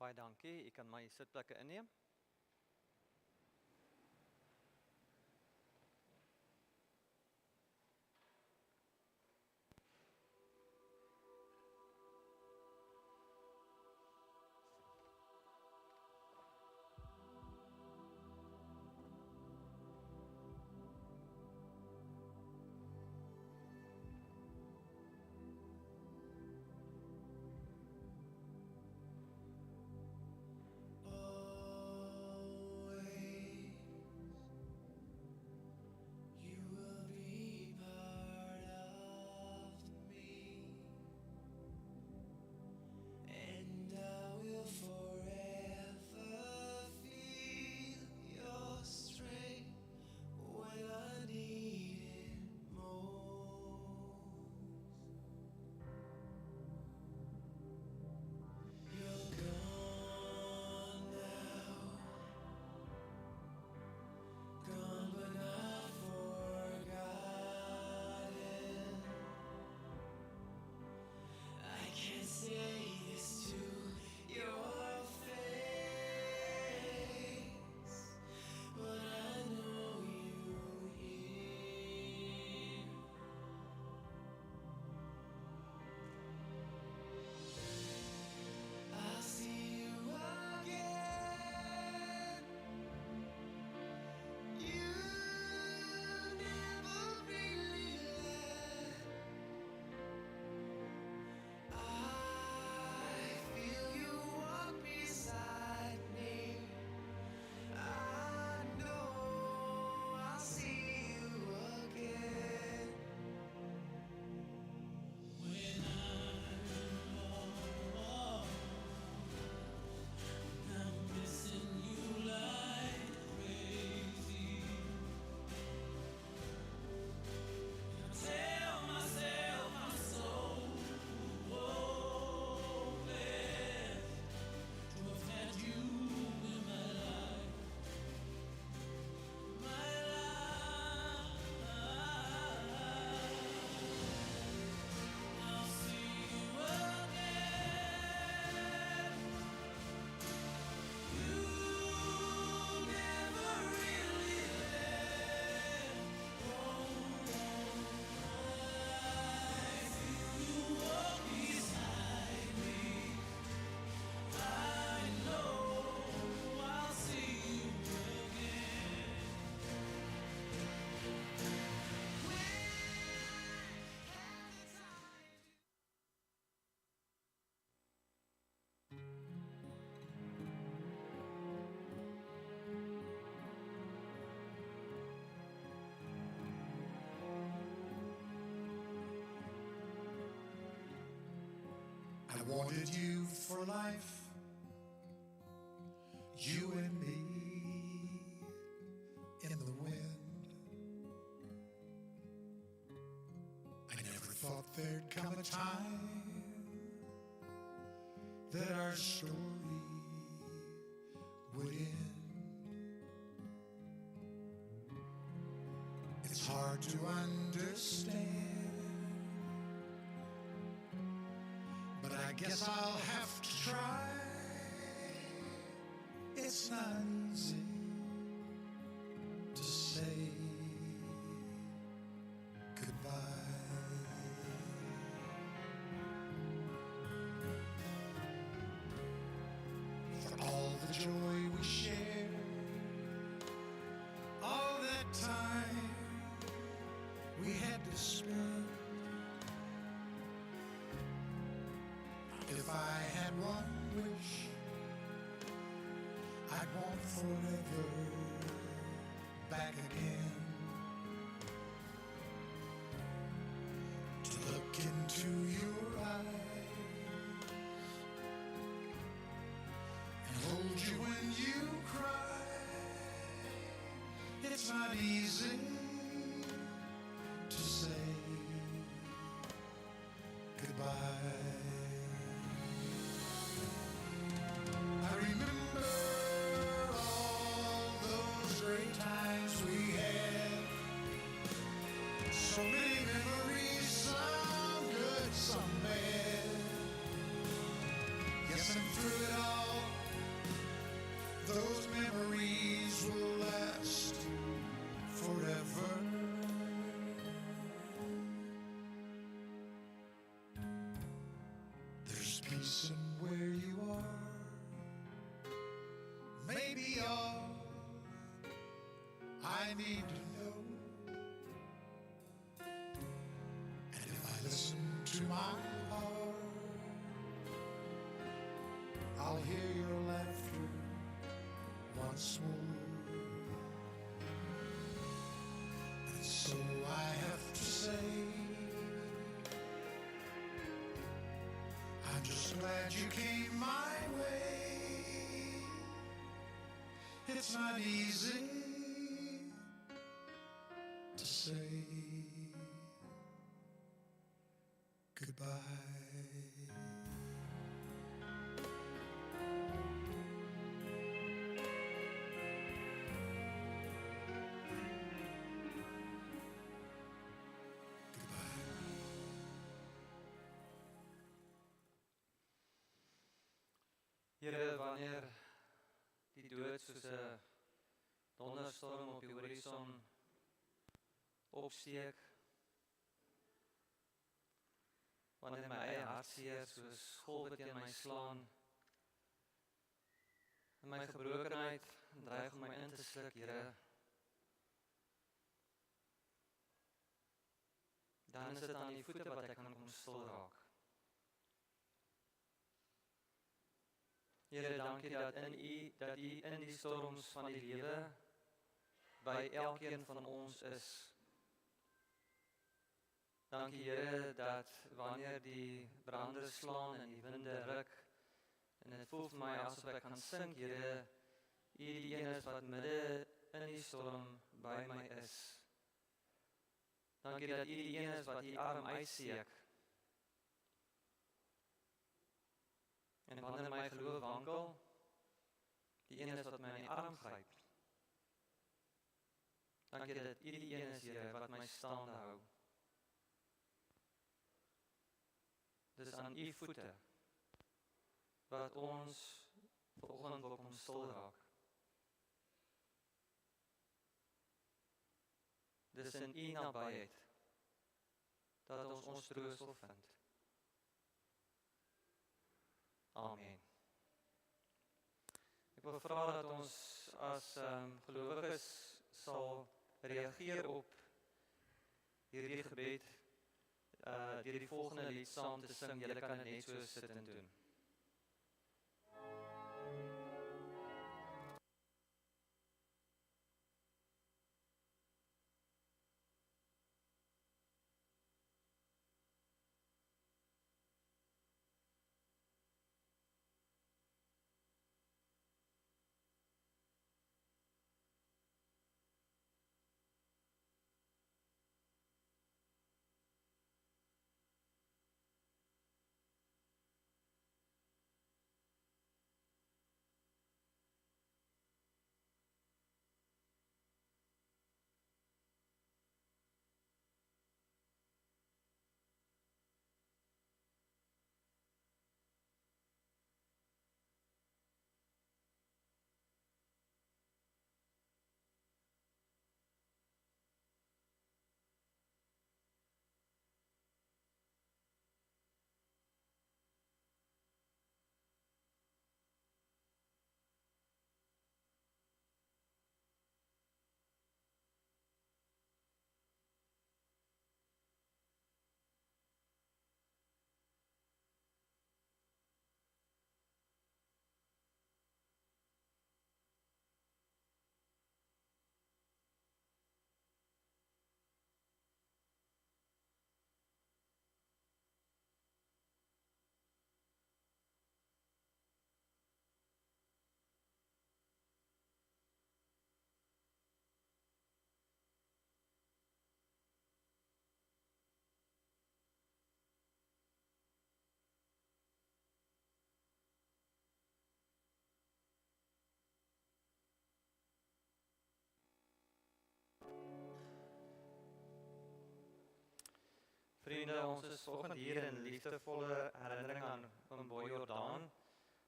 Baie dankie. U kan my sitplekke inneem. I wanted you for life, you and me in the wind. I never thought there'd come a time that our story would end. It's hard to understand, but I guess I'll have to try. It's not easy to say goodbye. For all the joy we shared, all that time we had to spend. If I had one wish, I'd want forever back again. To look into your eyes and hold you when you cry. It's not easy to say goodbye. I remember all those great times we had. So many memories, some good, some peace in where you are. Maybe all I need to know. And if I listen to my heart, I'll hear your laughter once more. And so I have to say, I'm just glad you came my way. It's not easy to say goodbye. Here, wanneer die dood soos 'n donderstorm op die horison opsteek, wanneer my eie hartseer soos golwe teen my slaan, en my gebrokenheid dreig om my in te sluk, Here, dan is dit aan die voete wat ek kan kom stil raak. Here, dankie dat U in die storms van die lewe by elkeen van ons is. Dankie Here dat wanneer die brande slaan en die winde ruk en dit voel vir my asof ek kan sink, Here, U die een is wat midde in die storm by my is. Dankie dat U die een is wat U arm uitsteek. En wanneer my geloof wankel, die een is wat my in die arm gryp. Dankie dat U die een is, Here, wat my staande hou. Dis aan U voete wat ons vanoggend wil kom stil raak. Dis in U nabyheid dat ons troostel vind. Amen. Ek wil vra dat ons as gelowiges sal reageer op hierdie gebed deur die volgende lied saam te sing. Julle kan dit net so sit en doen. Vriende, ons is vanoggend hier in liefdevolle herinnering aan Oom Boy Jordaan,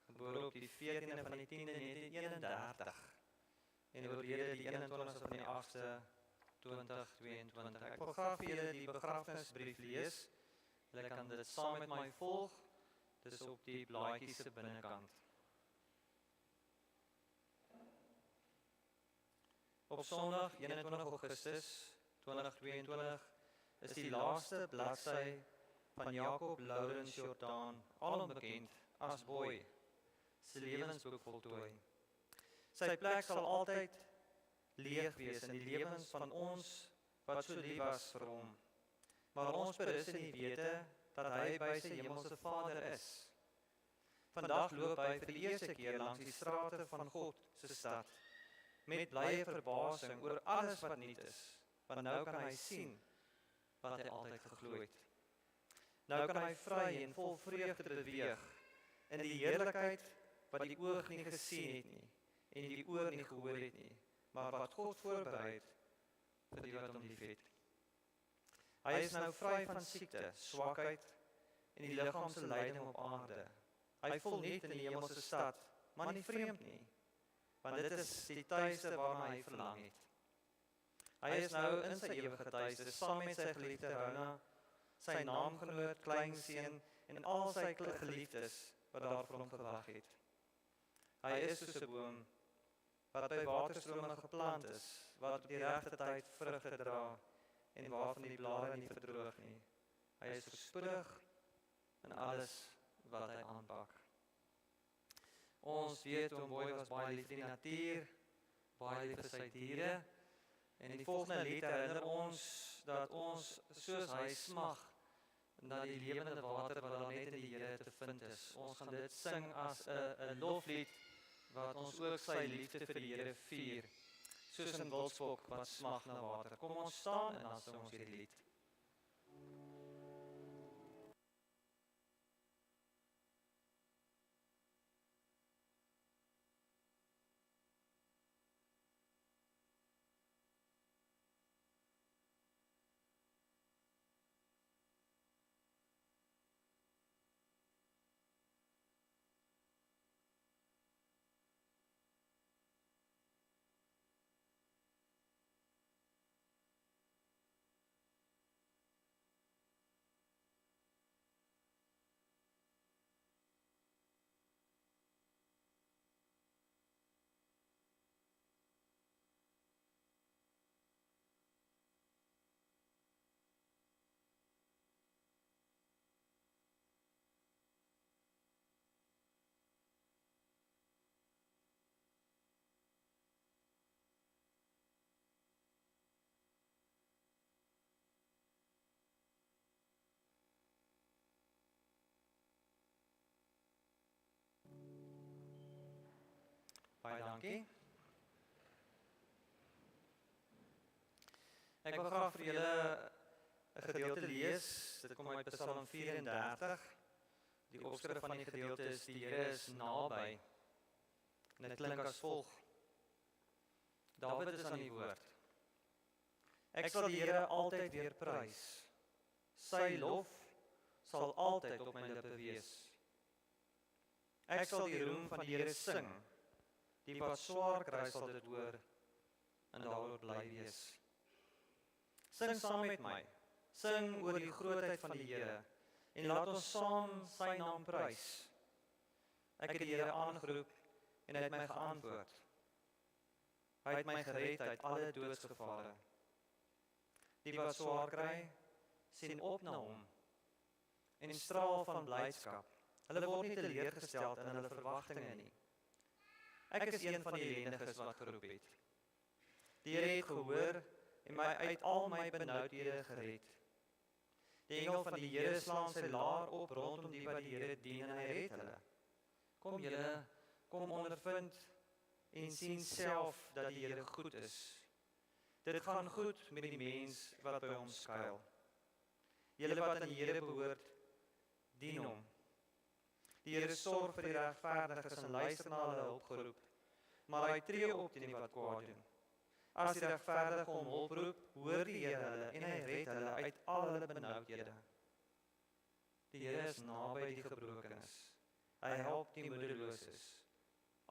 gebore op die 14de van die 10de 1931 en oorlede die 21ste van die 8ste 2022. Ek wil graag vir julle die begrafnisbrief lees. Julle kan dit saam met my volg. Dis op die blaadjie se binnekant. Op Sondag 21 Augustus 2022 is die laaste bladsy van Jacob Lourens Jordaan, alom bekend as Boy, se lewensboek voltooi. Sy plek sal altyd leeg wees in die lewens van ons wat so lief was vir hom. Maar ons berus in die wete dat hy by sy hemelse Vader is. Vandag loop hy vir die eerste keer langs die strate van God se stad, met blye verbasing oor alles wat nuut is, want nou kan hy sien wat hy altyd geglo het. Nou kan hy vry en vol vreugde beweeg in die heerlikheid wat die oog nie gesien het nie en die oor nie gehoor het nie, maar wat God voorberei het vir die wat hom liefhet. Hy is nou vry van siekte, swakheid en die liggaamse lyding op aarde. Hy voel niet in die hemelse stad, maar nie vreemd nie, want dit is die tuiste waarna hy verlang het. Hy is nou in sy ewige tuiste, saam met sy geliefde Rona, sy naamgenoot, kleinseun en al sy geliefdes wat daar vir hom gewag het. Hy is soos 'n boom wat by waterstrome geplant is, wat op die regte tyd vrugte dra en waarvan die blare nie verdroog nie. Hy is voorspoedig in alles wat hy aanpak. Ons weet hoe Boy was baie lief vir die natuur, baie lief vir sy diere, en die volgende lied herinner ons dat ons soos hy smag na die lewende water wat daar net in die Here te vind is. Ons gaan dit sing as 'n loflied wat ons ook sy liefde vir die Here vier, soos 'n wildsbok wat smag na water. Kom ons staan en dan sing ons hierdie lied. Baie dankie. Ek wil graag vir julle 'n gedeelte lees. Dit kom uit Psalm 34. Die opskrif van die gedeelte is: Die Here is naby. En dit klink as volg. Dawid is aan die woord. Ek sal die Here altyd weer prys. Sy lof sal altyd op my lippe wees. Ek sal die roem van die Here sing. Die wat swaar kry sal dit hoor en daaroor bly wees. Sing saam met my. Sing oor die grootheid van die Here en laat ons saam sy naam prys. Ek het die Here aangeroep en hy het my geantwoord. Hy het my gered uit alle doodsgevare. Die wat swaar kry, sien op na hom en straal van blydskap. Hulle word nie teleurgestel in hulle verwagtinge nie. Ek is een van die ellendiges wat geroep het. Die Here het gehoor en my uit al my benoudhede gered. Die engel van die Here slaan sy laar op rondom die wat die Here dien en hy red hulle. Kom julle, kom ondervind en sien self dat die Here goed is. Dit gaan goed met die mens wat by hom skuil. Julle wat aan die Here behoort, dien hom. Die Here sorg vir die regverdiges en luister na hulle hulpgeroep, maar hy tree op teen die wat kwaad doen. As die regverdige om hulp roep, hoor die Here hulle en hy red hulle uit al hulle benoudhede. Die Here is naby die gebrokenes. Hy help die moederloses.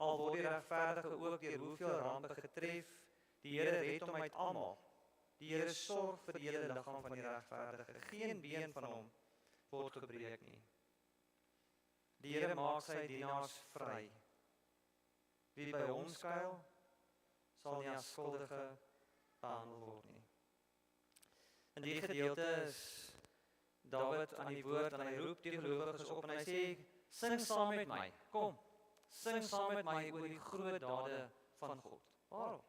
Al word die regverdige ook deur hoeveel rampe getref, die Here red hom uit almal. Die Here sorg vir die hele liggaam van die regverdige. Geen been van hom word gebreek nie. Die Here maak sy dienaars vry. Wie by hom skuil, sal nie as skuldige behandel word nie. In die gedeelte is Dawid aan die woord en hy roep die gelowiges op en hy sê, sing saam met my, kom, sing saam met my oor die groot dade van God. Waarom?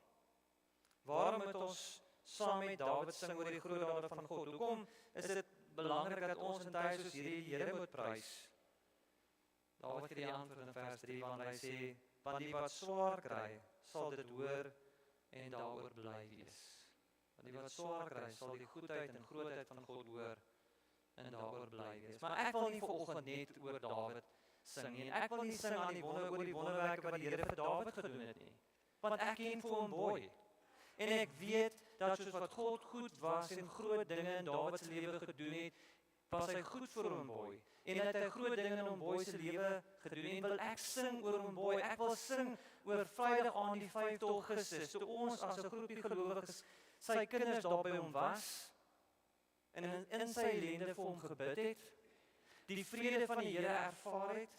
Waarom moet ons saam met Dawid sing oor die groot dade van God? Hoekom is dit belangrik dat ons in tye soos hierdie die Here moet prys? Dawid gee die antwoord in vers 3 wanneer hy sê, want die wat swaar kry, sal dit hoor en daaroor bly wees. Want die wat swaar kry, sal die goedheid en grootheid van God hoor en daaroor bly wees. Maar ek wil nie vanoggend net oor Dawid sing nie. Ek wil nie sing aan oor die wonderwerke wat die Here vir Dawid gedoen het nie. Want ek ken vir hom mooi. En ek weet dat soos wat God goed was en groot dinge in Dawid se lewe gedoen het, was hy goed vir hom mooi. En dat hy groot dinge in hom mooi se lewe gedoen het, wil ek sing oor hom mooi. Ek wil sing oor Vrydag aan die 5de Augustus, toe ons as 'n groepie gelowiges sy kinders daar by hom was en in sy ellende vir hom gebid het, die vrede van die Here ervaar het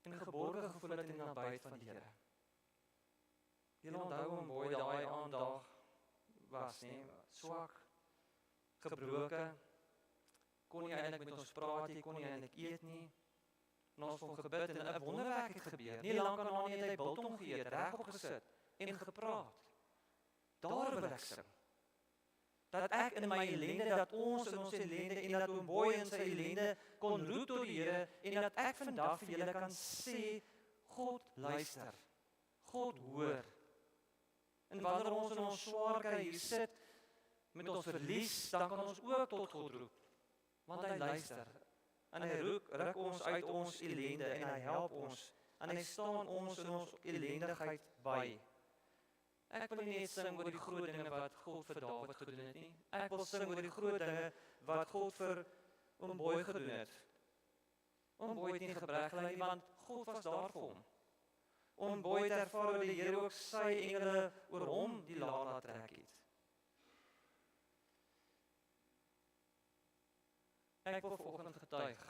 en geborge gevoel het in die nabyheid van die Here. Julle onthou hoe mooi daai aandag was, nie? Swak, gebroke, kon nie eintlik met ons praat nie, kon nie eintlik eet nie. En ons het hom gebid en 'n wonderwerk het gebeur. Nie lank daarna het hy biltong geëet, regop gesit en gepraat. Daar wil ek sing. Dat ek in my ellende, dat ons in ons ellende en dat oom Boy in sy ellende kon roep tot die Here en dat ek vandag vir julle kan sê, God luister, God hoor. En wanneer ons in ons swaar kry hier sit met ons verlies, dan kan ons ook tot God roep, want hy luister. En hy ruk ons uit ons ellende en hy help ons en hy staan ons in ons ellendigheid by. Ek wil nie net sing oor die groot dinge wat God vir Dawid gedoen het nie. Ek wil sing oor die groot dinge wat God vir oom Boy gedoen het. Oom Boy het nie gebrek gely nie, want God was daar vir hom. Oom Boy het ervaar hoe die Here ook sy engele oor hom die laar laat trek het. Ek wil vanoggend getuig,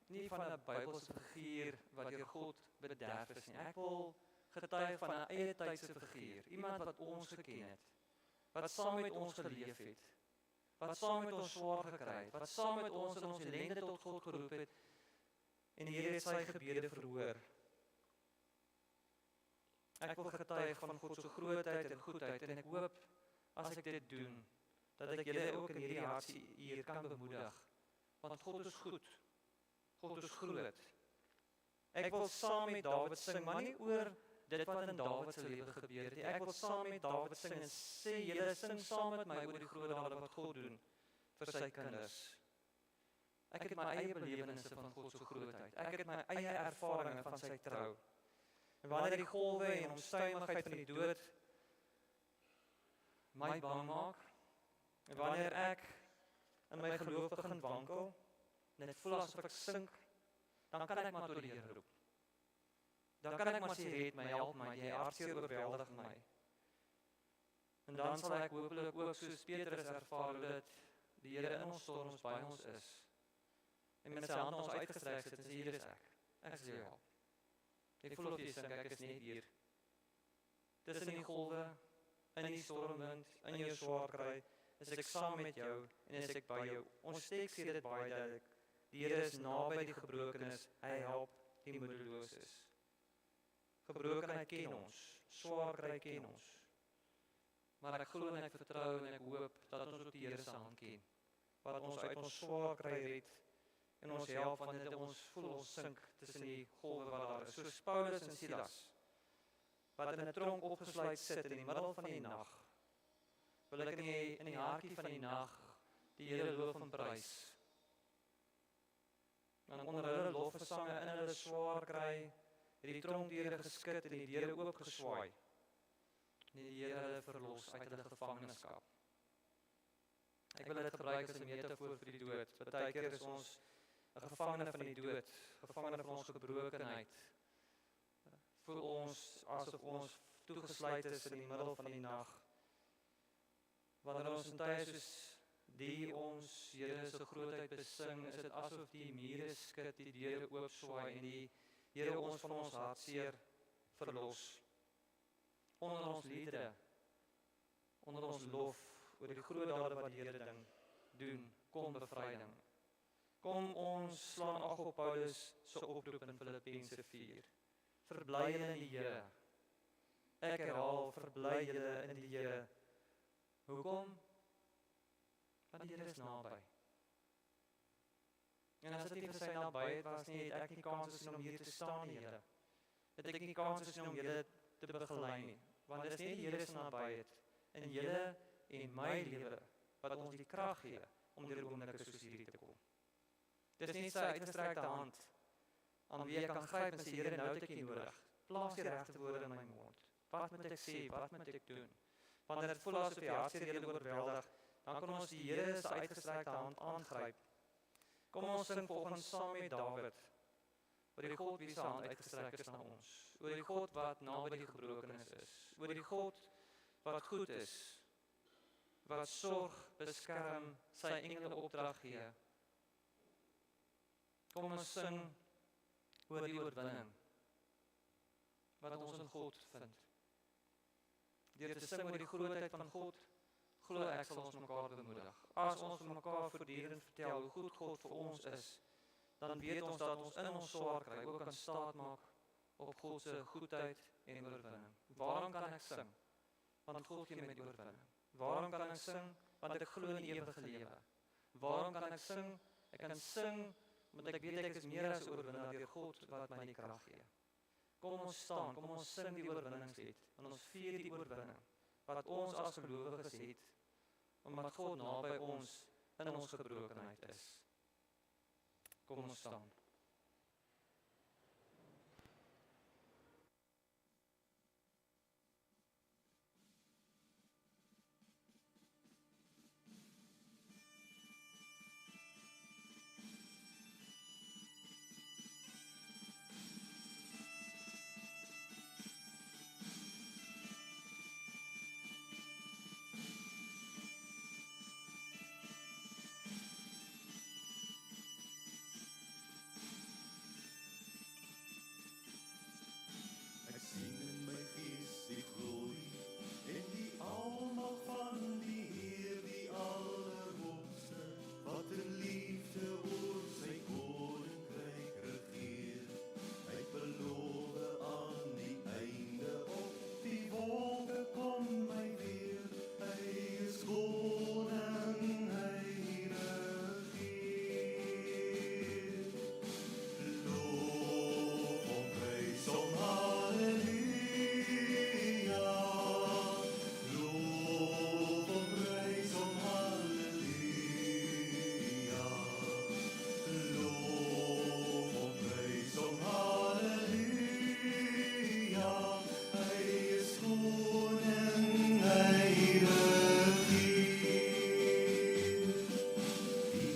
nie van 'n Bybelse figuur wat deur God bederf is nie. Ek wil getuig van 'n eie tydse figuur, iemand wat ons geken het, wat saam met ons geleef het, wat saam met ons swaar gekry het, wat saam met ons in ons ellende tot God geroep het, en die Here het sy gebede verhoor. Ek wil getuig van God se grootheid en goedheid, en ek hoop, as ek dit doen, dat ek julle ook in hierdie hartseer kan bemoedig, want God is goed, God is groot. Ek wil saam met Dawid sing, maar nie oor dit wat in Dawid se lewe gebeur het nie. Ek wil saam met Dawid sing en sê, julle sing saam met my oor die groot dade wat God doen vir sy kinders. Ek het my eie belewennisse van God se grootheid. Ek het my eie ervarings van sy trou. En wanneer die golwe en onstuimigheid van die dood my bang maak, en wanneer ek in my geloof begin wankel, en dit voel asof ek sink, dan kan ek maar tot die Here roep. Dan kan ek maar sê, red my, help my, jy hartseer oorweldig my. En dan sal ek hopelik ook soos Petrus ervaar dat die Here in ons storms by ons is. En met sy hand ons uitgestrek sit en sê, hier is ek. Ek sê jou help. Ek voel of jy sink, ek is net hier. Tussen die golwe, in die stormwind, in jou swaar kry, is ek saam met jou en is ek by jou. Ons teks sê dit baie duidelik. Die Here is naby die gebrokenes, hy help die moedeloses. Gebrokenheid ken ons, swaar kry ken ons. Maar ek glo en ek vertrou en ek hoop dat ons ook die Here se hand ken, wat ons uit ons swaar kry red en ons help wanneer ons voel ons sink tussen die golwe wat daar is. Soos Paulus en Silas, wat in 'n tronk opgesluit sit in die middel van die nag, wil ek in die hartjie van die nag die Here loof en prys. En onder hulle lofgesange in hulle swaar kry, het die tronkdeure geskit en die deure oopgeswaai. En die Here hulle verlos uit hulle gevangenskap. Ek wil dit gebruik as 'n metafoor vir die dood. Partykeer is ons 'n gevangene van die dood, gevangene van ons gebrokenheid. Voel ons asof ons toegesluit is in die middel van die nag. Wanneer ons in tye soos die ons Here se grootheid besing, is dit asof die mure skud, die deure oopswaai en die Here ons van ons hartseer verlos. Onder ons liedere, onder ons lof, oor die groot dade wat die Here doen, kom bevryding. Kom ons slaan ag op Paulus se oproep in Filippense 4. Verbly julle in die Here. Ek herhaal, verbly julle in die Here. Hoekom? Want die Here is naby. En as dit nie vir sy nabyheid was nie, het ek nie kans gesien om hier te staan nie, Here. Het ek nie kans gesien om julle te begelei nie. Want dit is nie die Here se nabyheid in julle en my lewe wat ons die krag gee om deur oomblikke soos hierdie te kom. Dit is nie sy uitgestrekte hand aan wie ek kan gryp en sê, Here, nou het ek U nodig. Plaas die regte woorde in my mond. Wat moet ek sê? Wat moet ek doen? Wanneer dit voel asof die hartseer julle oorweldig, dan kan ons die Here se uitgestrekte hand aangryp. Kom ons sing volgens saam met Dawid oor die God wie se hand uitgestrek is na ons, oor die God wat naby die gebrokenes is, oor die God wat goed is, wat sorg, beskerm, sy engele opdrag gee. Kom ons sing oor die oorwinning wat ons in God vind. Deur te sing oor die grootheid van God, glo ek sal ons mekaar bemoedig. As ons vir mekaar voortdurend vertel hoe goed God vir ons is, dan weet ons dat ons in ons swaar kry ook kan staat maak op God se goedheid en oorwinning. Waarom kan ek sing? Want God gee my die oorwinning. Waarom kan ek sing? Want ek glo in die ewige lewe. Waarom kan ek sing? Ek kan sing omdat ek weet ek is meer as oorwinnaar deur God wat my die krag gee. Kom ons staan, kom ons sing die oorwinningslied, en ons vier die oorwinning wat ons as gelowiges het, omdat God naby ons in ons gebrokenheid is. Kom ons staan. Ek sien in my gees die glorie en die almag van die Heer, die Allerhoogste, wat in liefde oor sy koninkryk regeer. Hy het beloof aan die einde op die wolke kom hy weer. Hy is koning, hy regeer. Loof hom, prys hom, halleluja. Loof hom, prys hom, halleluja. Loof hom, prys hom, halleluja. Hy is koning, hy regeer.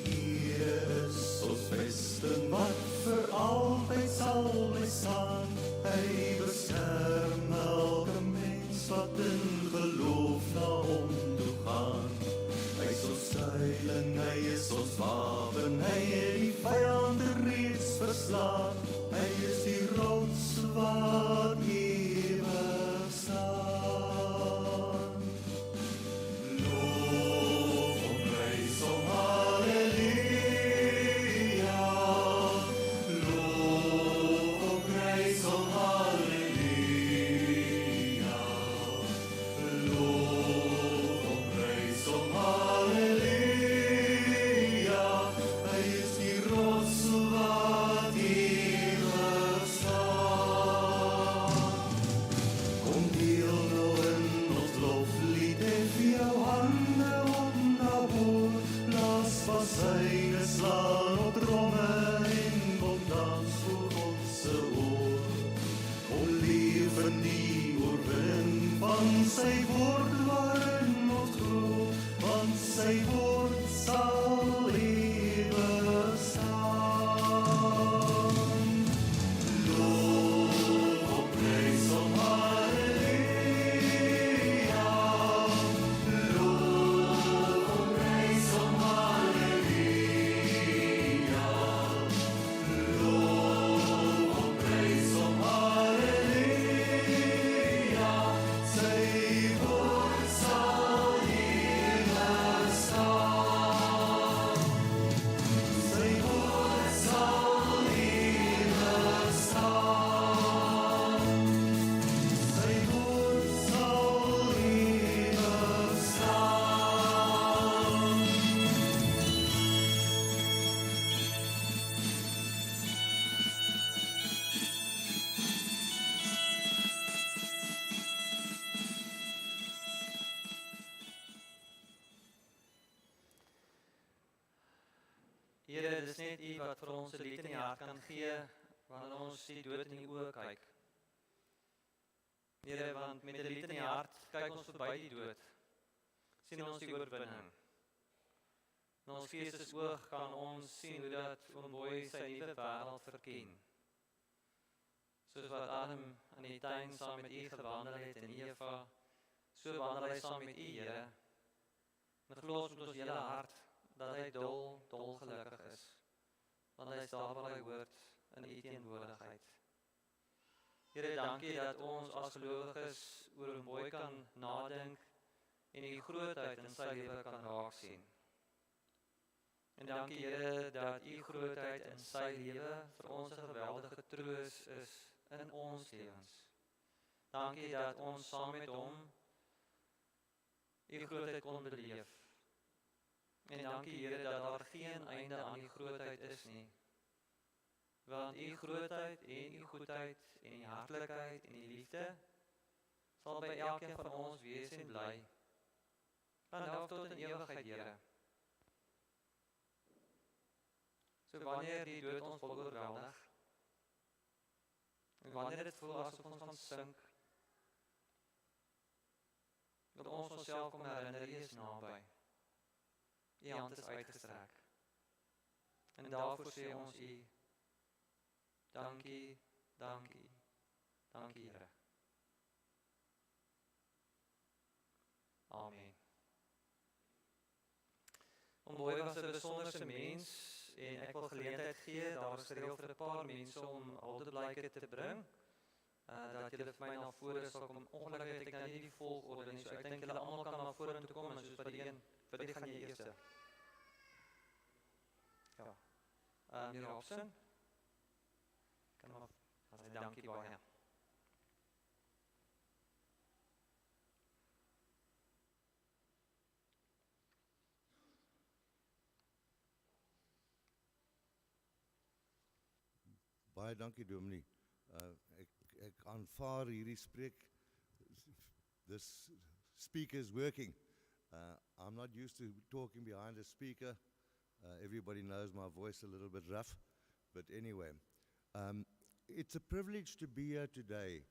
Die Here is ons vesting wat vir altyd sal bly staan. Hy beskerm elke mens wat in geloof na hom toe gaan. Hy is ons skuiling, hy is ons wapen, hy het die vyande reeds verslaan. Hy is die rots wat ewig staan. Loof hom, prys hom, halleluja. Loof hom, prys hom, halleluja. Loof hom, prys hom, halleluja. Hy is die rots wat ewig staan. Kom deel nou in ons loflied, hef jou hande op na boord. Laat bassyne slaan op tromme en kom dans voor God se oor. Kom leef in die oorwinning van sy woord waarin ons glo, want sy woord sal ewig staan. Loof hom, prys hom, halleluja. Loof hom, prys hom, Here, dis net U wat vir ons 'n lied in die hart kan gee, wanneer ons die dood in die oë kyk. Here, want met 'n lied in die hart kyk ons verby die dood. Sien ons die oorwinning. In ons geestesoog kan ons sien hoe dat Oom Boy sy nuwe wêreld verken. Soos wat Adam in die tuin saam met U gewandel het en Eva, so wandel hy saam met U, Here. En glo ons met ons hele hart dat hy dol gelukkig is. Want hy is daar waar hy hoort in U teenwoordigheid. Here, dankie dat ons as gelowiges oor Oom Boy kan nadink en U grootheid in sy lewe kan raak sien. En dankie Here dat U grootheid in sy lewe vir ons 'n geweldige troos is in ons lewens. Dankie dat ons saam met hom U grootheid kon beleef. En dankie Here dat daar geen einde aan U grootheid is nie. Want U grootheid en U goedheid en U hartlikheid en U liefde sal by elkeen van ons wees en bly. Van nou tot in ewigheid, Here. So wanneer die dood ons wil oorweldig, en wanneer dit voel asof ons gaan sink, dat ons onsself kom herinner, U is naby. U hand is uitgestrek. En daarvoor sê ons U, dankie, dankie, dankie Here. Amen. Oom Boy was 'n besonderse mens, en ek wil geleentheid gee, daar is gereël vir 'n paar mense om aldeblyke te bring, dat julle vir my na vore sal kom. Ongelukkig het ek nou nie die volgorde nie, so ek dink julle almal kan na vorentoe kom, en soos by die een, vir die gaan jy eerste. Ja. Meneer Hobson, kan maar, dankie baie. Baie dankie Dominee. Ek aanvaar hierdie spreek. This speaker is working. I'm not used to talking behind a speaker. Everybody knows my voice a little bit rough. But anyway, it's a privilege to be here today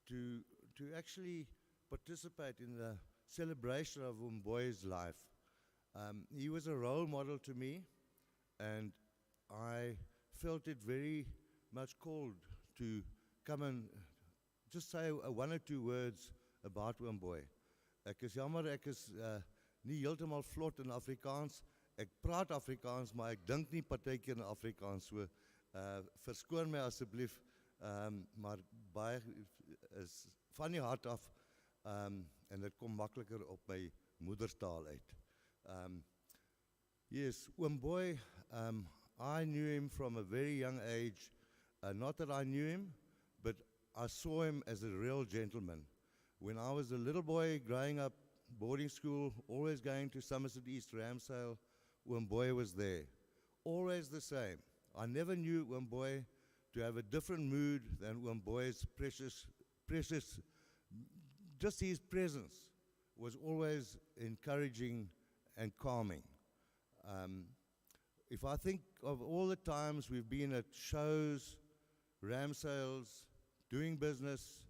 to actually participate in the celebration of Oom Boy's life. He was a role model to me, and I felt it very much called to come and just say one or two words about Oom Boy. Ek is jammer, ek is nie heeltemal vlot in Afrikaans. Ek praat Afrikaans, maar ek dink nie partykeer in Afrikaans, so verskoon my asseblief, maar baie is van die hart af, en dit kom makliker op my moederstaal uit. Yes, Oom Boy, I knew him from a very young age. Not that I knew him, but I saw him as a real gentleman. When I was a little boy growing up, boarding school, always going to Somerset East, Ramsdale, Oom Boy was there. Always the same. I never knew Oom Boy to have a different mood than Oom Boy's precious, just his presence was always encouraging and calming. If I think of all the times we've been at shows, Ramsdales, doing business,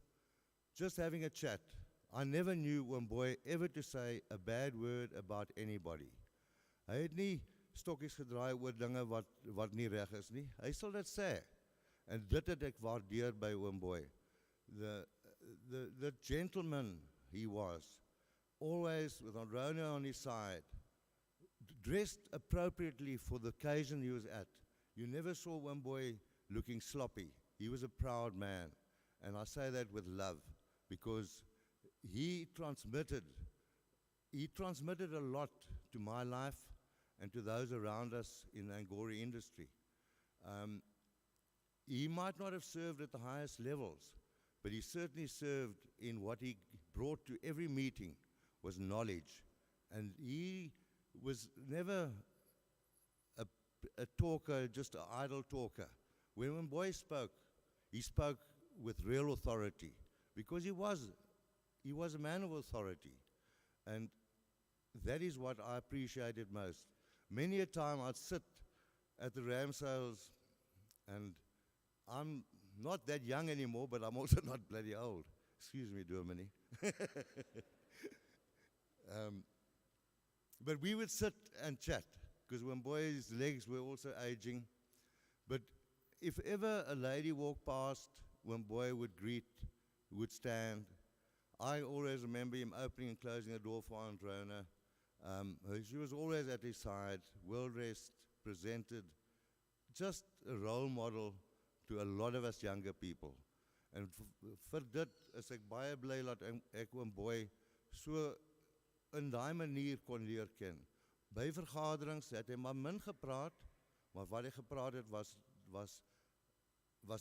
just having a chat, I never knew Oom Boy ever to say a bad word about anybody. Hy het nie stokkies gedraai oor dinge wat nie reg is nie. Hy sal dit sê. En dit het ek waardeer by Oom Boy. The gentleman he was, always with Ronnie on his side, dressed appropriately for the occasion he was at. You never saw Oom Boy looking sloppy. He was a proud man. And I say that with love, because he transmitted a lot to my life and to those around us in the Angora industry. He might not have served at the highest levels, but he certainly served in what he brought to every meeting was knowledge. And he was never a talker, just an idle talker. When Oom Boy spoke, he spoke with real authority, because he was a man of authority. And that is what I appreciated most. Many a time I'd sit at the ram sales, and I'm not that young anymore, but I'm also not bloody old. Excuse me, Dominee. But we would sit and chat, because when boys' legs were also aging. But if ever a lady walked past, when boy would greet, would stand, I always remember him opening and closing the door for Aunt Rona. She was always at his side, well-dressed, presented, just a role model to a lot of us younger people. En vir dit is ek baie bly dat ek oom Boy so in daai manier kon leer ken. By vergaderings het hy maar min gepraat, maar wat hy gepraat het was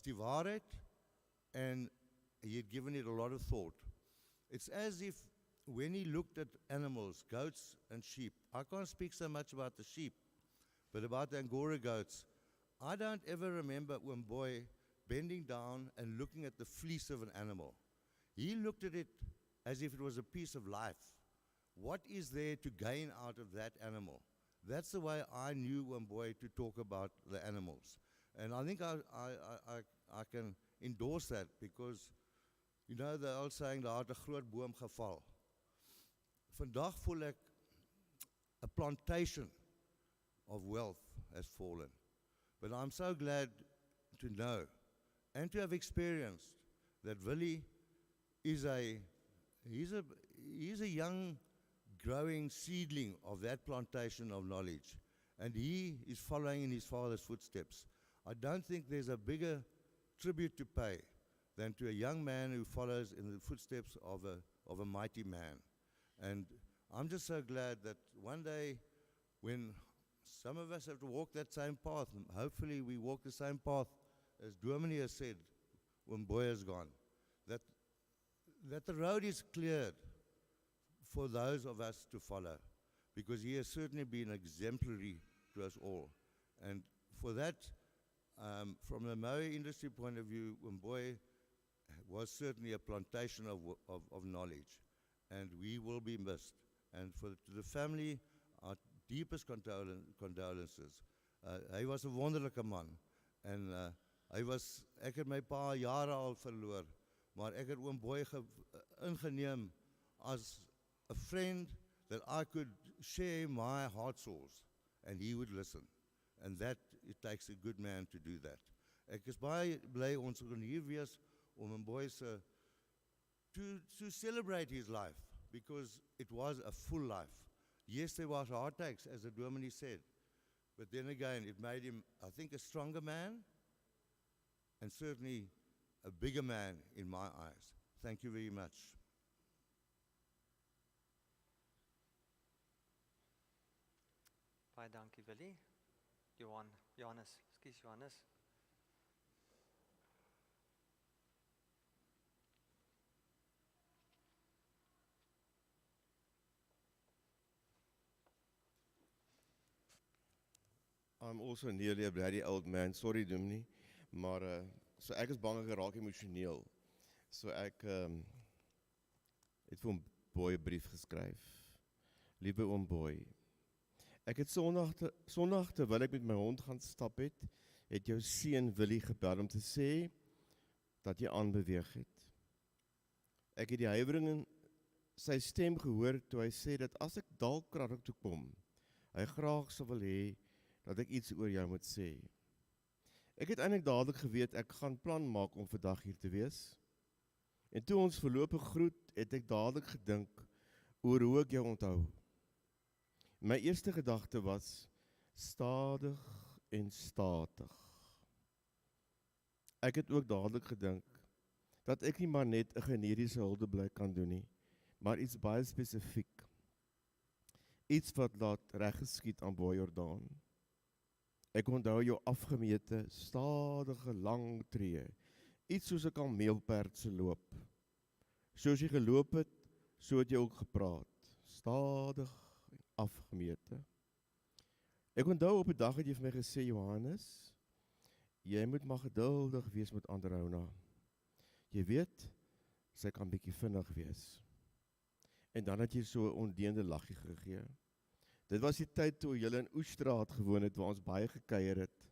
die waarheid, and he had given it a lot of thought. It's as if when he looked at animals, goats and sheep, I can't speak so much about the sheep, but about the Angora goats, I don't ever remember oom Boy bending down and looking at the fleece of an animal. He looked at it as if it was a piece of life. What is there to gain out of that animal? That's the way I knew oom Boy to talk about the animals. And I think I can endorse that, because, you know, the old saying, daar het 'n groot boom geval. Vandag voel ek a plantation of wealth has fallen. But I'm so glad to know and to have experienced that Willie is he's a young growing seedling of that plantation of knowledge, and he is following in his father's footsteps. I don't think there's a bigger tribute to pay than to a young man who follows in the footsteps of a mighty man. And I'm just so glad that one day, when some of us have to walk that same path, and hopefully we walk the same path as Dominee has said when Boy is gone, that the road is cleared for those of us to follow, because he has certainly been exemplary to us all. And for that, from the Maui industry point of view, Boy was certainly a plantation of knowledge, and we will be missed. And to the family, our deepest condolences. Hy was 'n wonderlike man, en ek het my pa jare al verloor, maar ek het oom Boy ingeneem as a friend that I could share my heart sores, and he would listen. And that, it takes a good man to do that. Ek is baie bly ons kan hier wees om oom Boy to celebrate his life, because it was a full life. Yes, there was heartaches, as the Dominee said, but then again, it made him, I think, a stronger man, and certainly a bigger man in my eyes. Thank you very much. Baie dankie Willie. Johannes. I'm also nearly a bloody old man, sorry Dominee, maar so ek is bang ek raak emosioneel. So ek het vir hom Boy 'n brief geskryf. Liewe oom Boy, ek het Sondag terwyl ek met my hond gaan stap het jou seun Willie gebel om te sê dat jy aanbeweeg het. Ek het die huiwering in sy stem gehoor toe hy sê dat as ek dalk kraak toe kom, hy graag sou wil hê dat ek iets oor jou moet sê. Ek het eintlik dadelik geweet ek gaan plan maak om vandag hier te wees. En toe ons voorlopig groet, het ek dadelik gedink oor hoe ek jou onthou. My eerste gedagte was stadig en statig. Ek het ook dadelik gedink dat ek nie maar net 'n generiese huldeblyk kan doen nie, maar iets baie spesifiek. Iets wat laat reggeskied aan Boy Jordaan. Ek onthou jou afgemete, stadige lang tree, iets soos 'n kameelperd se loop. Soos jy geloop het, so het jy ook gepraat, stadig en afgemete. Ek onthou op 'n dag het jy vir my gesê, Johannes, jy moet maar geduldig wees met Aunt Rona. Jy weet, sy kan bietjie vinnig wees. En dan het jy so 'n ondeende laggie gegee. Dit was die tyd toe julle in Oestraat gewoon het, waar ons baie gekuier het,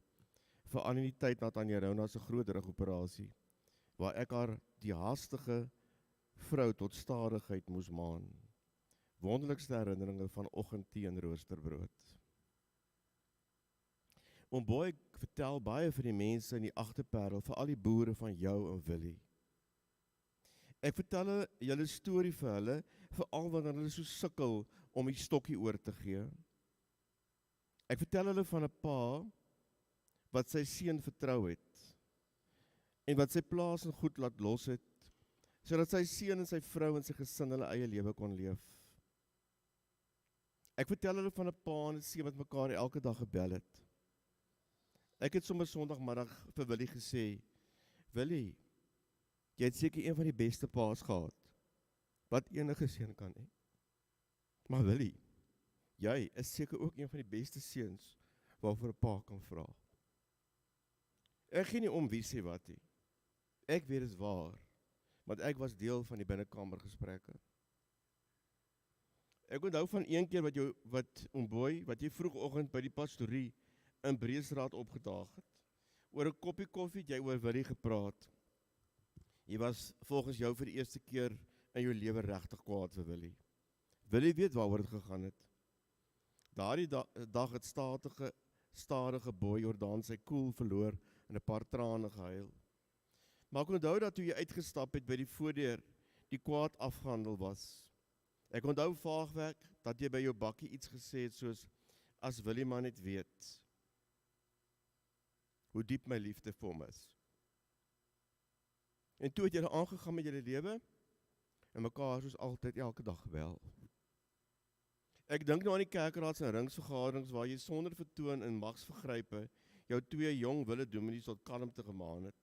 veral in die tyd na Tanya Rona se groot rugoperasie, waar ek haar die haastige vrou tot stadigheid moes maan. Wonderlikste herinneringe van oggendtee en roosterbrood. Omboy vertel baie vir die mense in die Agterparel, vir al die boere van jou en Willie. Ek vertel julle storie vir hulle, veral wanneer hulle so sukkel om die stokkie oor te gee. Ek vertel hulle van 'n pa wat sy seun vertrou het en wat sy plaas en goed laat los het, sodat sy seun en sy vrou en sy gesin hulle eie lewe kon leef. Ek vertel hulle van 'n pa en 'n seun wat mekaar elke dag gebel het. Ek het sommer Sondagmiddag vir Willie gesê, Willie, jy het seker een van die beste paas gehad, wat enige seun kan hê. Maar Willie, jy is seker ook een van die beste seuns waarvoor 'n pa kan vra. Ek gee nie om wie sê wat nie. Ek weet dit is waar, want ek was deel van die binnekamergesprekke. Ek onthou van een keer wat jy vroegoggend by die pastorie in Breesraad opgedaag het. Oor 'n koppie koffie het jy oor Willie gepraat. Jy was volgens jou vir die eerste keer in jou lewe regtig kwaad vir Willie. Willie weet waaroor dit gegaan het. Daardie dag het stadige boy Jordaan sy koel verloor en 'n paar trane gehuil. Maar ek onthou dat toe jy uitgestap het by die voordeur, die kwaad afgehandel was. Ek onthou vaagweg dat jy by jou bakkie iets gesê het soos, as Willie maar net weet hoe diep my liefde vir hom is. En toe het jy aangegaan met julle lewe en mekaar soos altyd elke dag gebel. Ek dink nou aan die kerkraads en ringsvergaderings waar jy sonder vertoon en magsvergrype jou twee jong wille dominees tot kalmte gemaan het.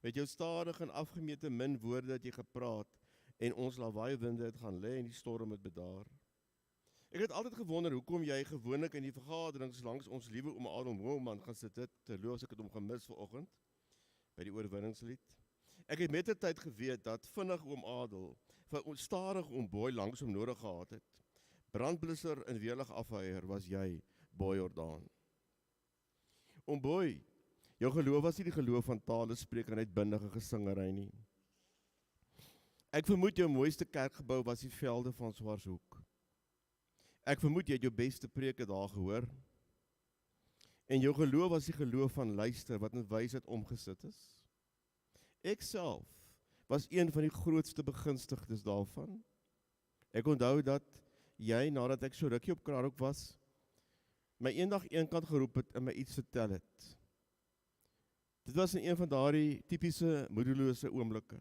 Met jou stadig en afgemete min woorde het jy gepraat en ons lawaai winde het gaan lê en die storm het bedaar. Ek het altyd gewonder hoekom jy gewoonlik in die vergaderings langs ons liewe oom Adam Hoeman gaan sit het, terloops ek het hom gemis vanoggend by die oorwinningslied. Ek het met die tyd geweet dat vinnig oom Adel vir stadig oom Boy langs hom nodig gehad het. Brandblusser en weerlig afheier was jy, Boy Jordaan. Oom Boy, jou geloof was nie die geloof van tale spreek en uitbundige gesingery nie. Ek vermoed jou mooiste kerkgebou was die velde van Swarshoek. Ek vermoed jy het jou beste preke daar gehoor. En jou geloof was die geloof van luister wat in wysheid omgesit is. Ek self was een van die grootste begunstigdes daarvan. Ek onthou dat jy, nadat ek so rukkie op Kraarhoek was, my eendag eenkant geroep het en my iets vertel het. Dit was in een van daardie typiese moedelose oomblikke.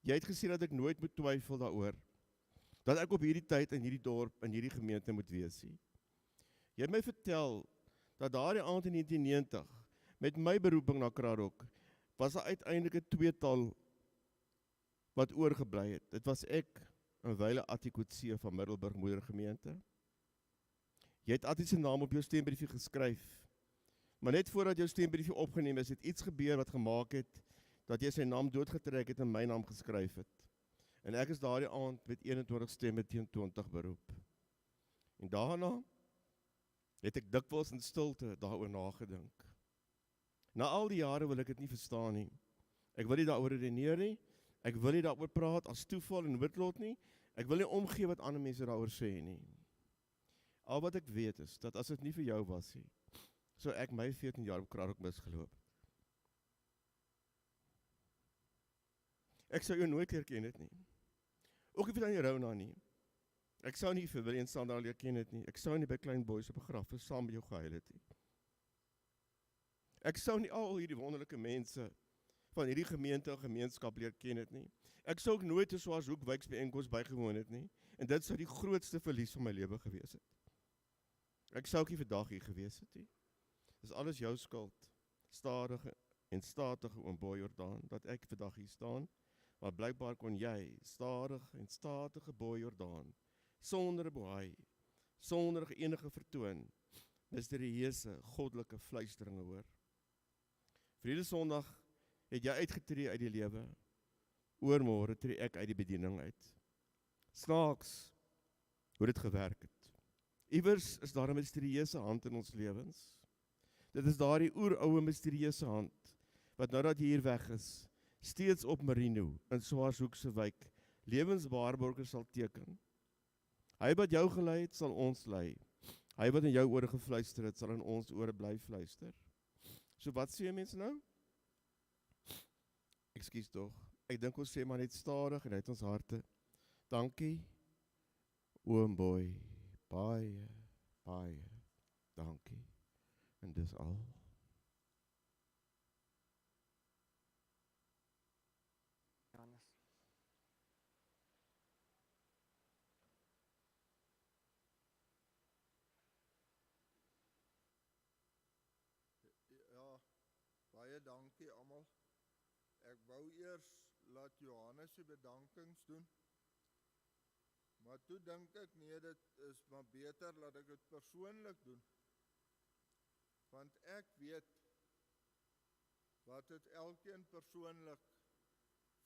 Jy het gesê dat ek nooit moet twyfel daaroor, dat ek op hierdie tyd in hierdie dorp, in hierdie gemeente moet wees. Jy het my vertel dat daardie aand in 1990, met my beroeping na Kraarhoek, was daar uiteindelik 'n tweetal wat oorgebly het. Dit was ek en Wyle Attikotse van Middelburg Moedergemeente. Jy het Attie se naam op jou stembriefie geskryf, maar net voordat jou stembriefie opgeneem is, het iets gebeur wat gemaak het, dat jy sy naam doodgetrek het en my naam geskryf het. En ek is daardie aand met 21 stemme teen 20 beroep. En daarna het ek dikwels in stilte daaroor nagedink. Na al die jare wil ek dit nie verstaan nie. Ek wil nie daaroor redeneer nie. Ek wil nie daaroor praat as toeval en noodlot nie. Ek wil nie omgee wat ander mense daaroor sê nie. Al wat ek weet is, dat as dit nie vir jou was nie, sou ek my 14 jaar op Kraarhoek misgeloop. Ek sou jou nooit herken het nie. Ook nie vir Tanya Rona nie. Ek sou nie vir Willie en Sandra leer ken het nie. Ek sou nie by Klein Boy se begrafnis saam met jou gehuil het nie. Ek sou nie al hierdie wonderlike mense van hierdie gemeente en gemeenskap leer ken het nie. Ek sou ook nooit te Swarshoek Wyks by Enkos bygewoon het nie. En dit sou die grootste verlies van my lewe gewees het. Ek sou ook nie vandag hier gewees het nie. Dis alles jou skuld. Stadige en statige oom Boy Jordaan, dat ek vandag hier staan. Maar blykbaar kon jy, stadig en statige Boy Jordaan, sonder 'n boei, sonder enige vertoon, misterieuse, goddelike fluisteringe hoor. Vrede Sondag het jy uitgetree uit die lewe, oormôre tree ek uit die bediening uit. Snaaks hoe dit gewerk het. Iewers is daar 'n misterieuse hand in ons lewens. Dit is daardie oeroue misterieuse hand, wat nou dat jy hier weg is, steeds op Marino, in Swartshoek se wijk, lewenswaarborge sal teken. Hy wat jou gelei het, sal ons lei. Hy wat in jou ore gefluister het, sal in ons ore bly fluister. So wat sê mense nou? Ekskuus tog, ek dink ons sê maar net stadig en uit ons harte. Dankie, oom boy, baie, baie, dankie. En dis al. Johannes. Ja, baie dankie almal. Ek wou eers laat Johannes se bedankings doen. Maar toe dink ek nee, dit is maar beter laat ek dit persoonlik doen. Want ek weet wat dit elkeen persoonlik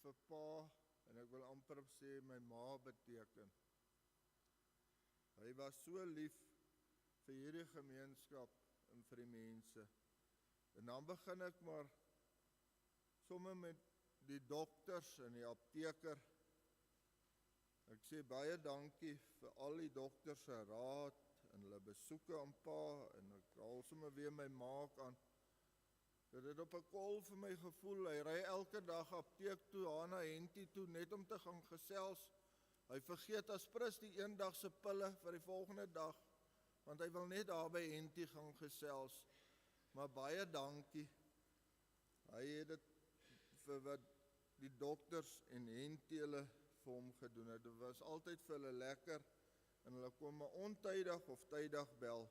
vir pa en ek wil amper sê my ma beteken. Hy was so lief vir hierdie gemeenskap en vir die mense. En dan begin ek maar sommer met die dokters en die apteker. Ek sê baie dankie vir al die dokters se raad en hulle besoeke aan pa en ek haal sommer weer my maak aan. Dit het op 'n kol vir my gevoel. Hy ry elke dag apteek toe, Hanna Hentie toe net om te gaan gesels. Hy vergeet aspres die eendag se pille vir die volgende dag, want hy wil net daar by Hentie gaan gesels. Maar baie dankie. Hy het dit vir wat die dokters en Hentie hulle vir hom gedoen het. Dit was altyd vir hulle lekker en hulle kon maar ontydig of tydig bel.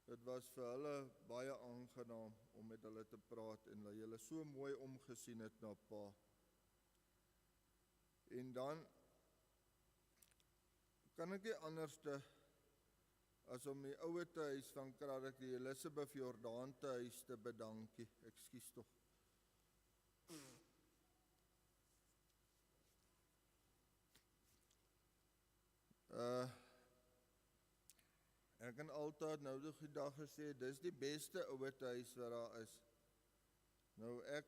Dit was vir hulle baie aangenaam om met hulle te praat en hulle so mooi omgesien het na pa. En dan kan ek nie anderste as om die ouwe te huis van Kraddock, die Elisabeth Jordaan te huis te bedankie. Ekskuus tog. Ek kan altyd nou die dag gesê, dis die beste ouwe te huis wat daar is. Nou ek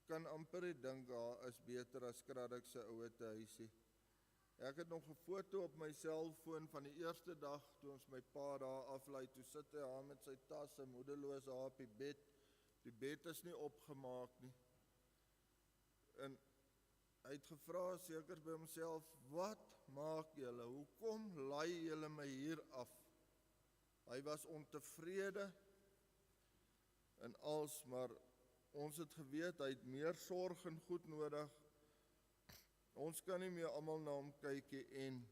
kan amper nie dink daar is beter as Kraddock se ouwe te huisie. Ek het nog 'n foto op my selfoon van die eerste dag toe ons my pa daar aflei. Toe sit hy daar met sy tasse, moedeloos daar op die bed. Die bed is nie opgemaak nie. En hy het gevra seker by homself, wat maak julle? Hoekom laai julle my hier af? Hy was ontevrede en als, maar ons het geweet, hy het meer sorg en goed nodig. Ons kan nie meer almal na hom kyk nie en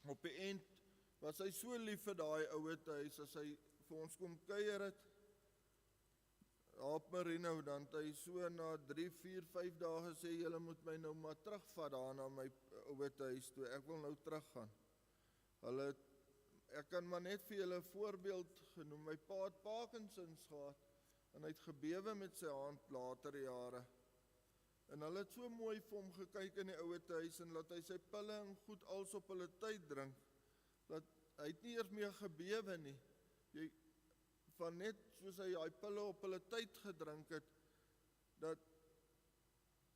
op die eind was hy so lief vir daai ouwe te huis, as hy vir ons kom kuier het, op Marino, dan het hy so na 3, 4, 5 dae gesê, julle moet my nou maar terugvat daar na my ouwe te huis toe, ek wil nou teruggaan. Ek kan maar net vir julle 'n voorbeeld genoem, my pa het Parkinsons gehad, en hy het gebewe met sy hand later jare. En hulle het so mooi vir hom gekyk in die ouwe te huis, en laat hy sy pille en goed als op hulle tyd drink, dat hy het nie eers meer gebewe nie. Van net soos hy pille op hulle tyd gedrink het, dat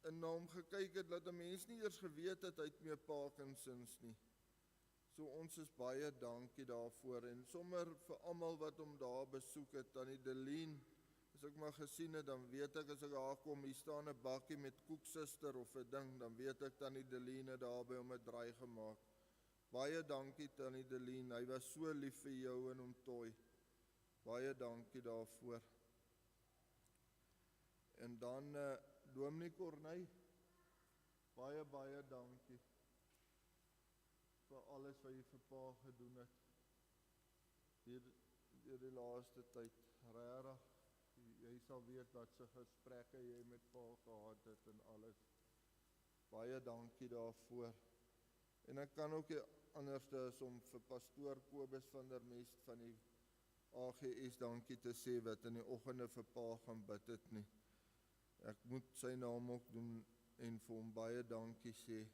en na hom gekyk het, dat 'n mens nie eers geweet het, hy het meer Parkinsons nie. So ons is baie dankie daarvoor, en sommer vir almal wat hom daar besoek het, aan die Deleen, as ek maar gesien het, dan weet ek, as ek daar kom, hier staan 'n bakkie met koeksuster of 'n ding, dan weet ek Tannie Deleen het daar by hom 'n draai gemaak. Baie dankie Tannie Deleen, hy was so lief vir jou en hom Toy. Baie dankie daarvoor. En dan Dominee Corneille, baie dankie vir alles wat jy vir pa gedoen het deur die laaste tyd. Regtig, jy sal weet wat se gesprekke jy met pa gehad het en alles. Baie dankie daarvoor. En ek kan ook nie anders as om vir pastoor Kobus van der Mest van die AGS dankie te sê wat in die oggende vir pa gaan bid het nie. Ek moet sy naam ook doen en vir hom baie dankie sê.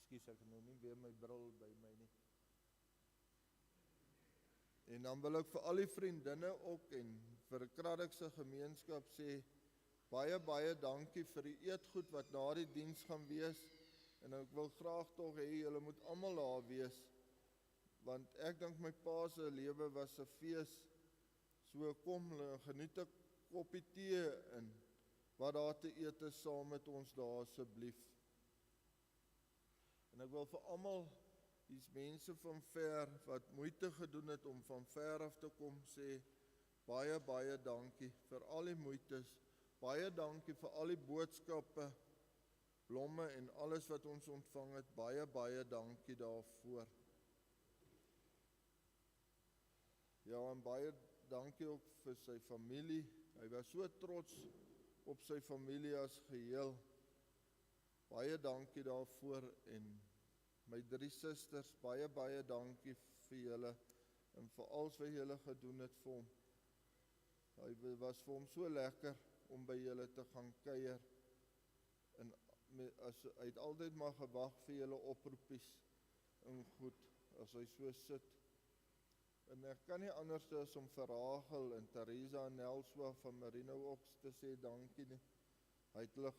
Ekskuus, ek het nou nie weer my bril by my nie. En dan wil ek vir al die vriendinne ook en vir die Kraddockse gemeenskap sê, baie dankie vir die eetgoed wat na die diens gaan wees. En ek wil graag tog hê, julle moet almal daar wees. Want ek dink my pa se lewe was 'n fees. So kom, geniet 'n koppie tee en wat daar te eet is saam met ons daar asseblief. En ek wil vir almal, die mense van ver wat moeite gedoen het om van ver af te kom, sê baie dankie vir al die moeites. Baie dankie vir al die boodskappe, blomme en alles wat ons ontvang het. Baie dankie daarvoor. Ja, en baie dankie ook vir sy familie. Hy was so trots op sy familie as geheel. Baie dankie daarvoor en my 3 susters, baie dankie vir julle en vir alles wat julle gedoen het vir hom. Hy was vir hom so lekker om by julle te gaan kuier. En hy het altyd maar gewag vir julle oproepies en goed, as hy so sit. En ek kan nie anders as om vir Rachel en Theresa en Nelswa van Marino ook te sê dankie nie. Hy het hulle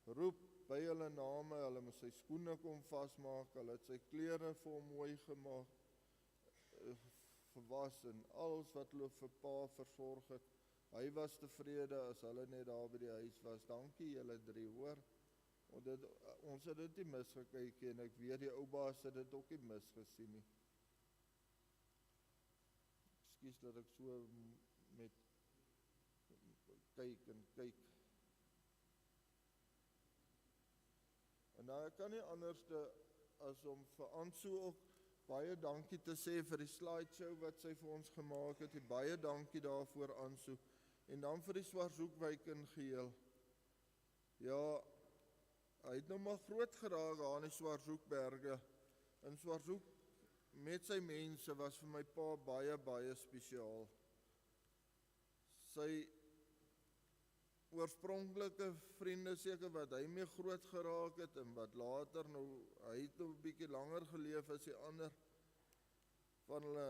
geroep by hulle name, hulle moes sy skoene kom vasmaak, hulle het sy klere vir hom mooi gemaak, gewas en alles wat hulle vir pa versorg het. Hy was tevrede as hulle net daar by die huis was. Dankie julle 3, hoor. Ons het dit nie misgekyk en ek weet die ou baas het dit ook nie misgesien nie. Ekskuus dat ek so met kyk. En nou, ek kan nie anders as om vir Ansu ook baie dankie te sê vir die slideshow wat sy vir ons gemaak het. Baie dankie daarvoor, Ansu. En dan vir die Swarthoekwyk in geheel. Ja, hy het nou maar groot geraak daar in die Swarthoekberge. In Swarthoek met sy mense was vir my pa baie spesiaal. Sy oorspronklike vriende seker wat hy mee groot geraak het en wat later nou, hy het nou 'n bietjie langer geleef as die ander van hulle,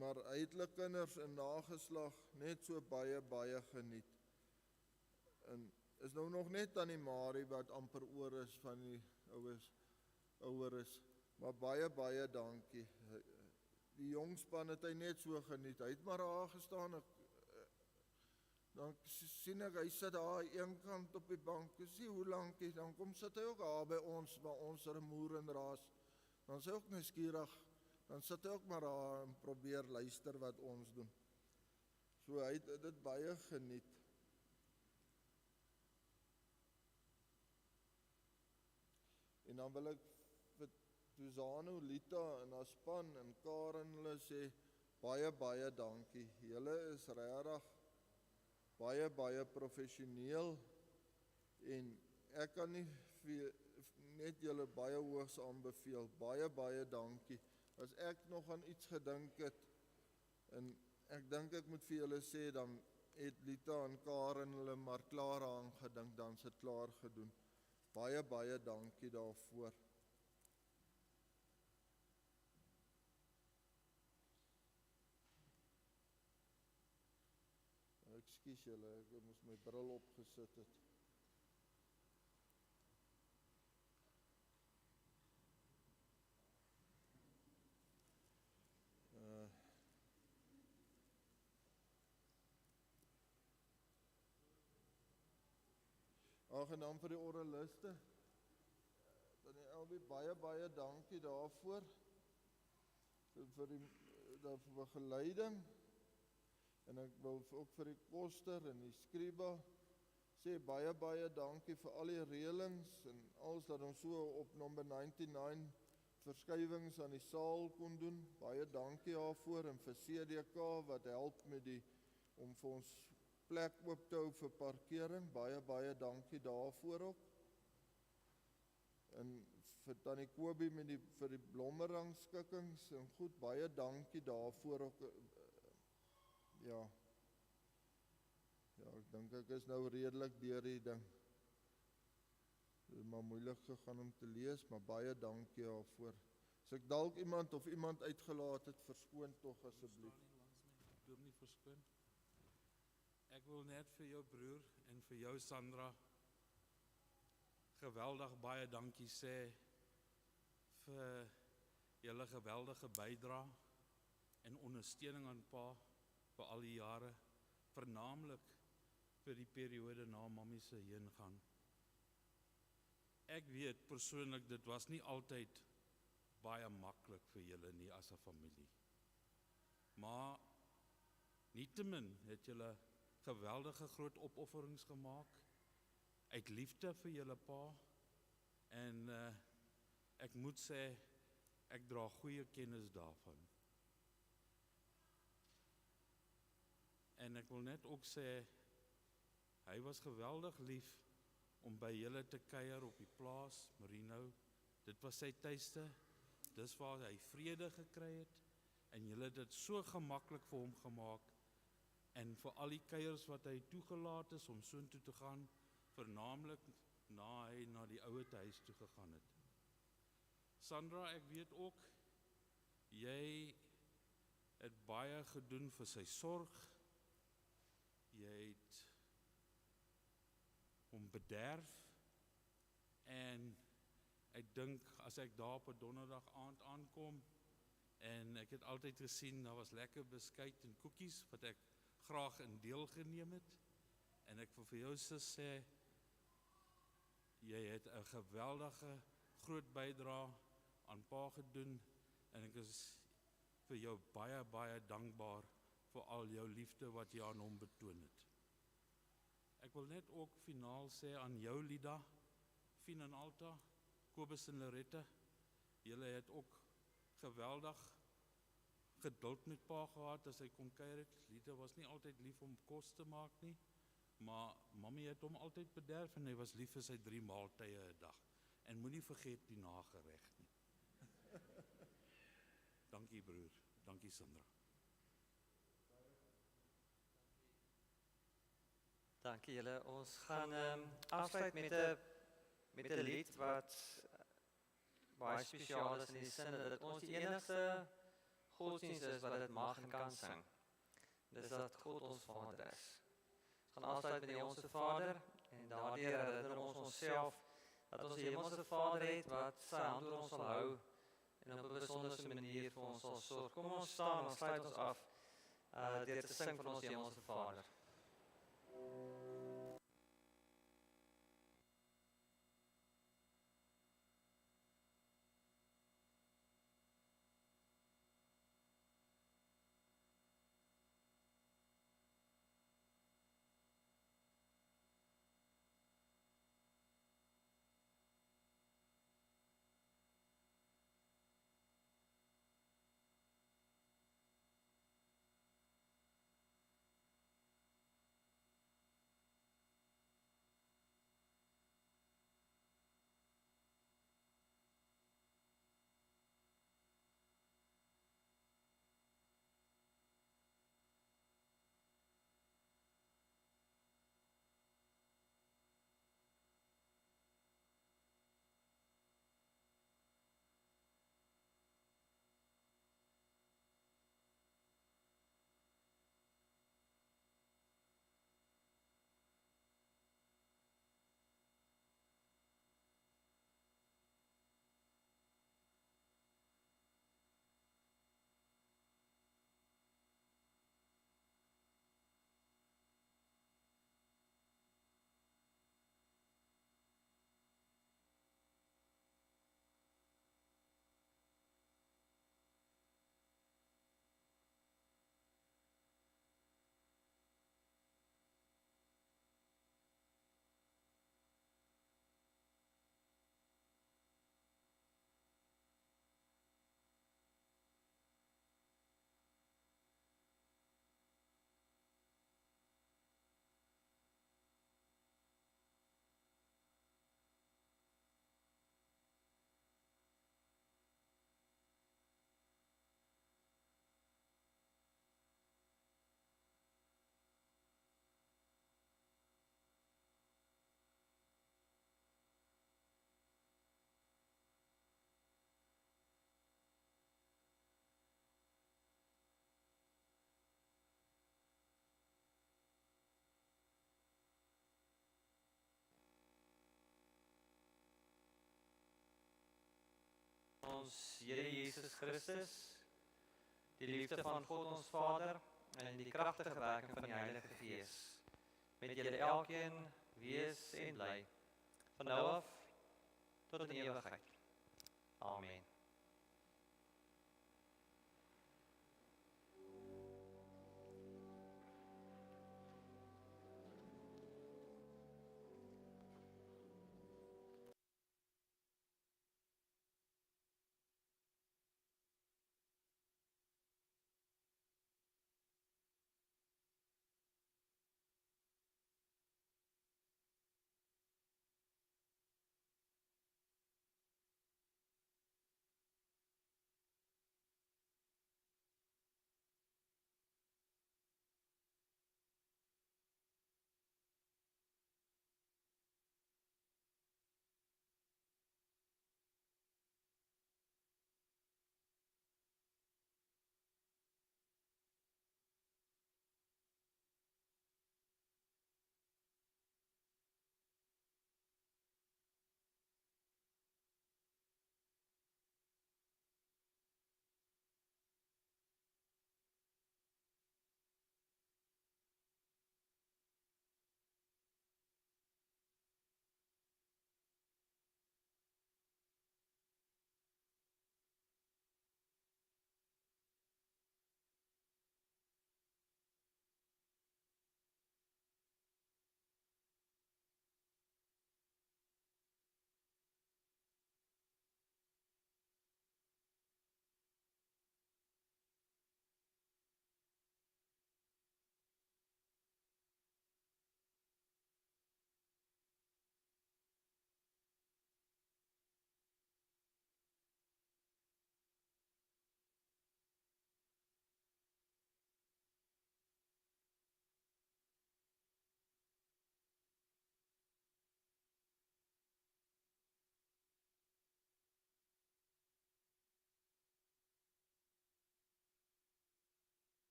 maar hy het hulle kinders en nageslag net so baie geniet. En is nou nog net aan die Marie wat amper oor is van die ouer is, maar baie dankie. Die jongspan het hy net so geniet, hy het maar daar gestaan, dan sien ek, hy sit daar een kant op die bank, ek sê hoe lankie, dan kom sit hy ook daar by ons, waar ons remoer en raas, dan is hy ook nuuskierig, dan sit hy ook maar daar en probeer luister wat ons doen. So hy het dit baie geniet. En dan wil ek vir Tuzano, Lita en haar span en Karen hulle sê, baie dankie. Julle is regtig baie professioneel en ek kan nie net julle baie hoogs aanbeveel. Baie dankie. As ek nog aan iets gedink het en ek dink ek moet vir julle sê, dan het Lita en Karen hulle maar klaar aangedink, dan is dit klaar gedoen. Baie dankie daarvoor. Ekskuus julle, ek moes my bril opgesit het. En dan vir die oraliste, dan die Elwie, baie dankie daarvoor, vir die begeleiding, en ek wil ook vir die koster en die skriba sê baie dankie vir al die reëlings en alles dat ons so op nommer 99 verskywings aan die saal kon doen. Baie dankie daarvoor en vir CDK wat help met om vir ons plek oop te hou vir parkering. Baie dankie daarvoor ook. En vir Tannie Kobie vir die blommerangskikkings en goed, baie dankie daarvoor ook. Ja, ek dink ek is nou redelik deur die ding. Dit is maar moeilik gegaan om te lees, maar baie dankie daarvoor. As ek dalk iemand uitgelaat het, verskoon tog asseblief. Dominee verskoon. Ek wil net vir jou broer en vir jou Sandra geweldig baie dankie sê vir julle geweldige bydrae en ondersteuning aan pa vir al die jare, vernaamlik vir die periode na mammie se heengaan. Ek weet persoonlik dit was nie altyd baie maklik vir julle nie as 'n familie. Maar nietemin het julle geweldige groot opofferings gemaak uit liefde vir julle pa en ek moet sê ek dra goeie kennis daarvan. En ek wil net ook sê hy was geweldig lief om by julle te kuier op die plaas, Marino. Dit was sy tuiste, dis waar hy vrede gekry het en julle het dit so gemaklik vir hom gemaak en vir al die kuiers wat hy toegelaat is om soontoe te gaan, vernaamlik na hy na die ouete huis toe gegaan het. Sandra, ek weet ook, jy het baie gedoen vir sy sorg, jy het hom bederf en ek dink as ek daar op 'n donderdag aand aankom en ek het altyd gesien, daar was lekker beskuit en koekies wat ek graag in deel geneem het en ek wil vir jou sis sê, jy het 'n geweldige groot bydrae aan pa gedoen en ek is vir jou baie, baie dankbaar vir al jou liefde wat jy aan hom betoon het. Ek wil net ook finaal sê aan jou Lida, Fien en Alta, Kobus en Lorette, julle het ook geweldig geduld met pa gehad as hy kom kuier het. Lida was nie altyd lief om kos te maak nie, maar mammie het hom altyd bederf en hy was lief vir sy 3 maaltye 'n dag. En moenie vergeet die nagereg nie. Dankie broer, dankie Sandra. Dankie julle. Ons gaan afsluit met 'n lied wat baie spesiaal is in die sin dat dit ons die enigste godsdienst is wat dit mag en kan sing. Dis dat God ons Vader is. Ons gaan afsluit met die Onse Vader en daardeur herinner ons onsself dat ons die Hemelse Vader het wat sy hand oor ons sal hou en op 'n besondere manier vir ons sal sorg. Kom ons staan en sluit ons af deur te sing van ons Hemelse Vader. ons Here Jesus Christus, die liefde van God ons Vader en die kragtige werking van die Heilige Gees met julle elkeen wees en bly van nou af tot in ewigheid. Amen.